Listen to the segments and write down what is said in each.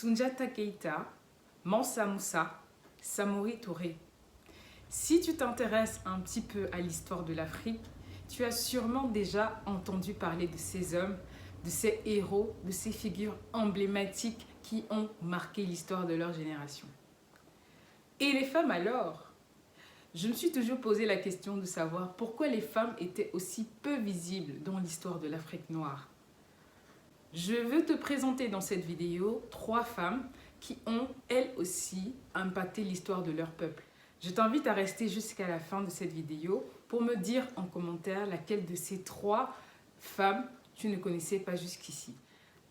Soundiata Keita, Mansa Moussa, Samori Touré. Si tu t'intéresses un petit peu à l'histoire de l'Afrique, tu as sûrement déjà entendu parler de ces hommes, de ces héros, de ces figures emblématiques qui ont marqué l'histoire de leur génération. Et les femmes alors? Je me suis toujours posé la question de savoir pourquoi les femmes étaient aussi peu visibles dans l'histoire de l'Afrique noire. Je veux te présenter dans cette vidéo 3 femmes qui ont, elles aussi, impacté l'histoire de leur peuple. Je t'invite à rester jusqu'à la fin de cette vidéo pour me dire en commentaire laquelle de ces 3 femmes tu ne connaissais pas jusqu'ici.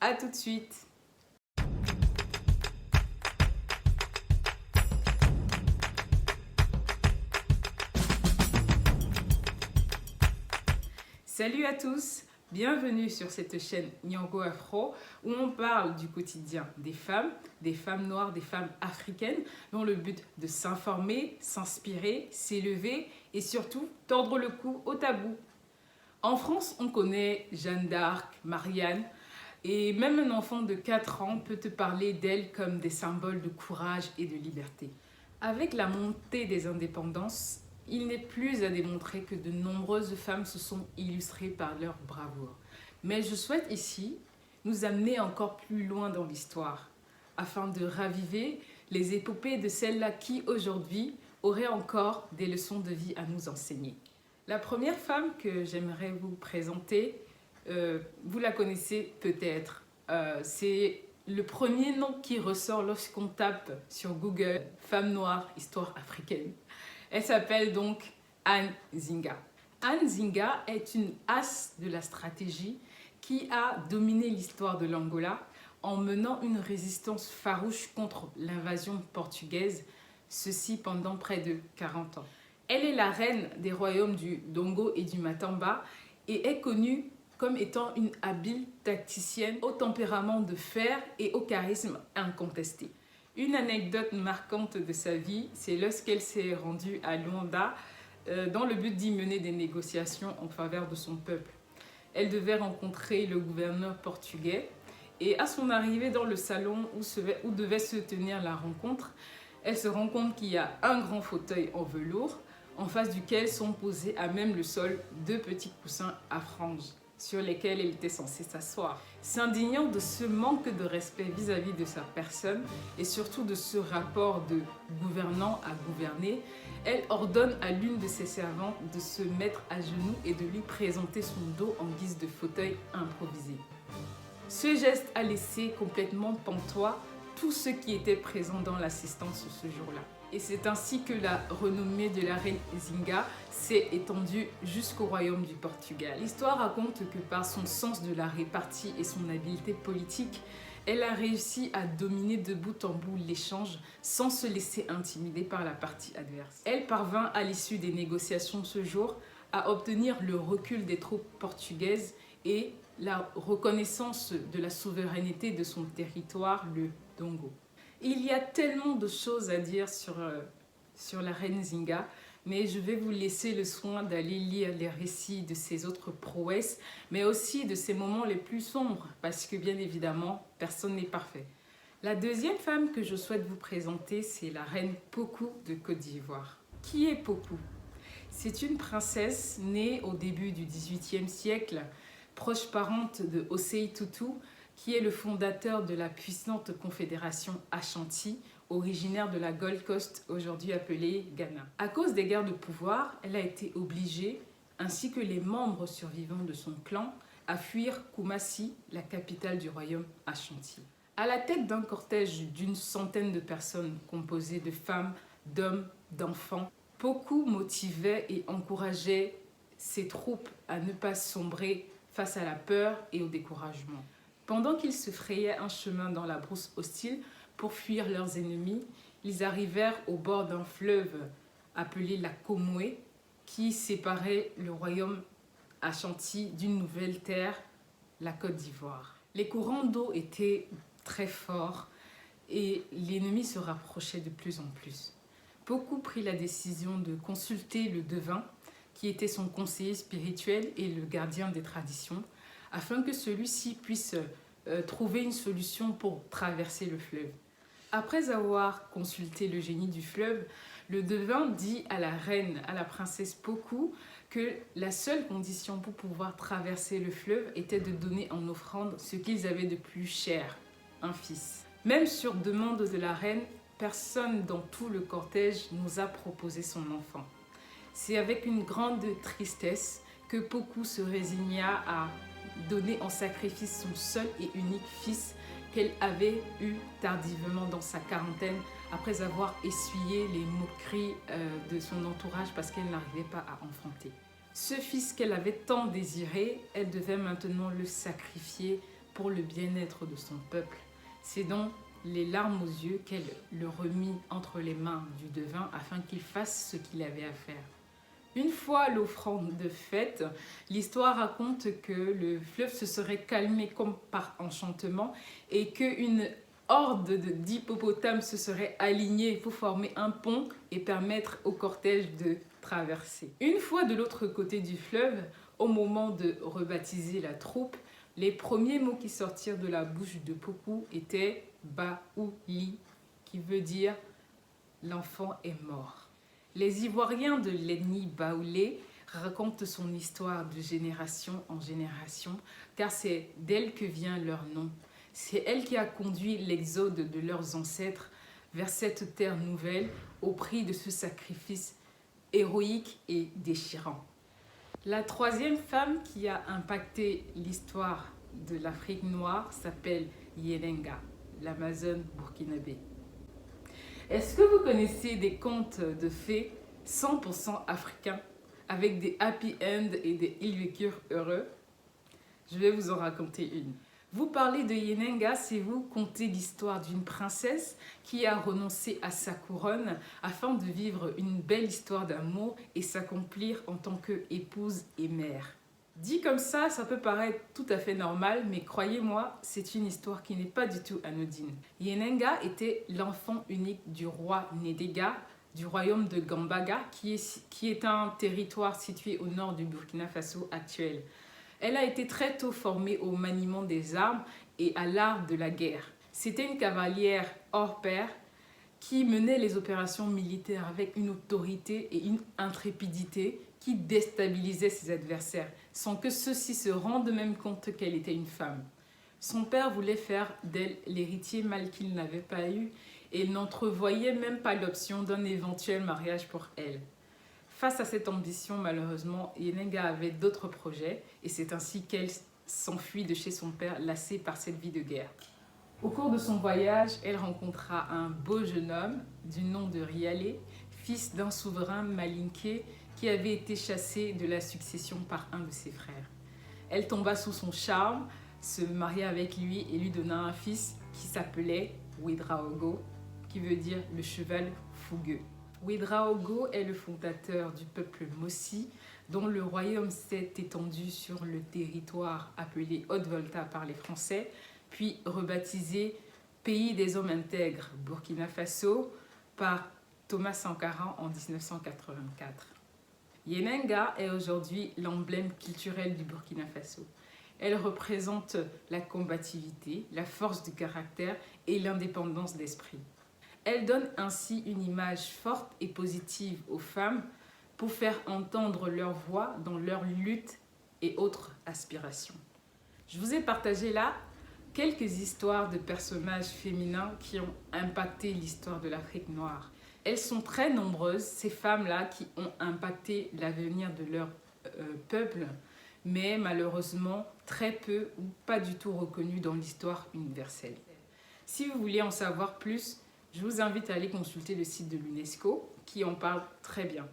A tout de suite! Salut à tous! Bienvenue sur cette chaîne Nyango Afro où on parle du quotidien des femmes noires, des femmes africaines dans le but de s'informer, s'inspirer, s'élever et surtout tordre le cou au tabou. En France, on connaît Jeanne d'Arc, Marianne et même un enfant de 4 ans peut te parler d'elles comme des symboles de courage et de liberté. Avec la montée des indépendances, il n'est plus à démontrer que de nombreuses femmes se sont illustrées par leur bravoure. Mais je souhaite ici nous amener encore plus loin dans l'histoire, afin de raviver les épopées de celles-là qui, aujourd'hui, auraient encore des leçons de vie à nous enseigner. La première femme que j'aimerais vous présenter, vous la connaissez peut-être. C'est le premier nom qui ressort lorsqu'on tape sur Google « Femme noire, histoire africaine ». Elle s'appelle donc Anne Zinga. Anne Zinga est une as de la stratégie qui a dominé l'histoire de l'Angola en menant une résistance farouche contre l'invasion portugaise, ceci pendant près de 40 ans. Elle est la reine des royaumes du Dongo et du Matamba et est connue comme étant une habile tacticienne au tempérament de fer et au charisme incontesté. Une anecdote marquante de sa vie, c'est lorsqu'elle s'est rendue à Luanda dans le but d'y mener des négociations en faveur de son peuple. Elle devait rencontrer le gouverneur portugais et à son arrivée dans le salon où devait se tenir la rencontre, elle se rend compte qu'il y a un grand fauteuil en velours en face duquel sont posés à même le sol 2 petits coussins à franges sur lesquels elle était censée s'asseoir. S'indignant de ce manque de respect vis-à-vis de sa personne et surtout de ce rapport de gouvernant à gouverné, elle ordonne à l'une de ses servantes de se mettre à genoux et de lui présenter son dos en guise de fauteuil improvisé. Ce geste a laissé complètement pantois tous ceux qui étaient présents dans l'assistance ce jour-là. Et c'est ainsi que la renommée de la reine Zinga s'est étendue jusqu'au royaume du Portugal. L'histoire raconte que par son sens de la répartie et son habileté politique, elle a réussi à dominer de bout en bout l'échange sans se laisser intimider par la partie adverse. Elle parvint à l'issue des négociations ce jour à obtenir le recul des troupes portugaises et la reconnaissance de la souveraineté de son territoire, le Dongo. Il y a tellement de choses à dire sur la reine Zinga, mais je vais vous laisser le soin d'aller lire les récits de ses autres prouesses, mais aussi de ses moments les plus sombres, parce que bien évidemment, personne n'est parfait. La deuxième femme que je souhaite vous présenter, c'est la reine Pokou de Côte d'Ivoire. Qui est Pokou? C'est une princesse née au début du XVIIIe siècle, proche parente de Osei Tutu, qui est le fondateur de la puissante confédération Ashanti, originaire de la Gold Coast, aujourd'hui appelée Ghana. À cause des guerres de pouvoir, elle a été obligée, ainsi que les membres survivants de son clan, à fuir Kumasi, la capitale du royaume Ashanti. À la tête d'un cortège d'une centaine de personnes composées de femmes, d'hommes, d'enfants, Pokou motivait et encourageait ses troupes à ne pas sombrer face à la peur et au découragement. Pendant qu'ils se frayaient un chemin dans la brousse hostile pour fuir leurs ennemis, ils arrivèrent au bord d'un fleuve appelé la Komwe qui séparait le royaume Ashanti d'une nouvelle terre, la Côte d'Ivoire. Les courants d'eau étaient très forts et l'ennemi se rapprochait de plus en plus. Pokou prit la décision de consulter le devin qui était son conseiller spirituel et le gardien des traditions, afin que celui-ci puisse trouver une solution pour traverser le fleuve. Après avoir consulté le génie du fleuve, le devin dit à la reine, à la princesse Poku, que la seule condition pour pouvoir traverser le fleuve était de donner en offrande ce qu'ils avaient de plus cher, un fils. Même sur demande de la reine, personne dans tout le cortège nous a proposé son enfant. C'est avec une grande tristesse que Poku se résigna à donner en sacrifice son seul et unique fils qu'elle avait eu tardivement dans sa quarantaine après avoir essuyé les moqueries de son entourage parce qu'elle n'arrivait pas à enfanter. Ce fils qu'elle avait tant désiré, elle devait maintenant le sacrifier pour le bien-être de son peuple. C'est donc les larmes aux yeux qu'elle le remit entre les mains du devin afin qu'il fasse ce qu'il avait à faire. Une fois l'offrande faite, l'histoire raconte que le fleuve se serait calmé comme par enchantement et qu'une horde d'hippopotames se serait alignée pour former un pont et permettre au cortège de traverser. Une fois de l'autre côté du fleuve, au moment de rebaptiser la troupe, les premiers mots qui sortirent de la bouche de Poku étaient « Baouli », qui veut dire « l'enfant est mort ». Les Ivoiriens de l'ethnie Baoulé racontent son histoire de génération en génération, car c'est d'elle que vient leur nom. C'est elle qui a conduit l'exode de leurs ancêtres vers cette terre nouvelle au prix de ce sacrifice héroïque et déchirant. La troisième femme qui a impacté l'histoire de l'Afrique noire s'appelle Yenenga, l'Amazone burkinabé. Est-ce que vous connaissez des contes de fées 100% africains avec des happy end et des ils vécurent heureux? Je vais vous en raconter une. Vous parlez de Yenenga, c'est vous contez l'histoire d'une princesse qui a renoncé à sa couronne afin de vivre une belle histoire d'amour et s'accomplir en tant qu'épouse et mère. Dit comme ça peut paraître tout à fait normal, mais croyez-moi, c'est une histoire qui n'est pas du tout anodine. Yenenga était l'enfant unique du roi Nedega, du royaume de Gambaga, qui est un territoire situé au nord du Burkina Faso actuel. Elle a été très tôt formée au maniement des armes et à l'art de la guerre. C'était une cavalière hors pair qui menait les opérations militaires avec une autorité et une intrépidité qui déstabilisait ses adversaires, sans que ceux-ci se rendent même compte qu'elle était une femme. Son père voulait faire d'elle l'héritier mal qu'il n'avait pas eu et n'entrevoyait même pas l'option d'un éventuel mariage pour elle. Face à cette ambition, malheureusement, Yenenga avait d'autres projets et c'est ainsi qu'elle s'enfuit de chez son père, lassée par cette vie de guerre. Au cours de son voyage, elle rencontra un beau jeune homme du nom de Rialé, fils d'un souverain malinké qui avait été chassé de la succession par un de ses frères. Elle tomba sous son charme, se maria avec lui et lui donna un fils qui s'appelait Ouedraogo, qui veut dire le cheval fougueux. Ouedraogo est le fondateur du peuple Mossi, dont le royaume s'est étendu sur le territoire appelé Haute-Volta par les Français, puis rebaptisé Pays des hommes intègres, Burkina Faso, par Thomas Sankara en 1984. Yenenga est aujourd'hui l'emblème culturel du Burkina Faso. Elle représente la combativité, la force du caractère et l'indépendance d'esprit. Elle donne ainsi une image forte et positive aux femmes pour faire entendre leur voix dans leurs luttes et autres aspirations. Je vous ai partagé là quelques histoires de personnages féminins qui ont impacté l'histoire de l'Afrique noire. Elles sont très nombreuses, ces femmes-là qui ont impacté l'avenir de leur peuple, mais malheureusement très peu ou pas du tout reconnues dans l'histoire universelle. Si vous voulez en savoir plus, je vous invite à aller consulter le site de l'UNESCO qui en parle très bien.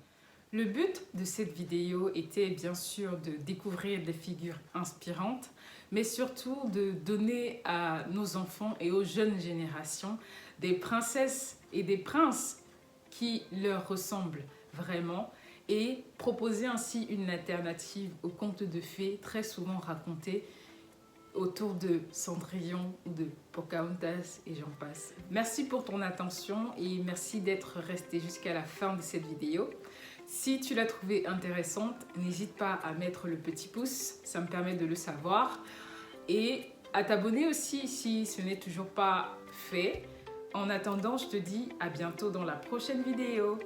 Le but de cette vidéo était bien sûr de découvrir des figures inspirantes, mais surtout de donner à nos enfants et aux jeunes générations des princesses et des princes qui leur ressemblent vraiment et proposer ainsi une alternative aux contes de fées très souvent racontés autour de Cendrillon ou de Pocahontas et j'en passe. Merci pour ton attention et merci d'être resté jusqu'à la fin de cette vidéo. Si tu l'as trouvée intéressante, n'hésite pas à mettre le petit pouce, ça me permet de le savoir. Et à t'abonner aussi si ce n'est toujours pas fait. En attendant, je te dis à bientôt dans la prochaine vidéo.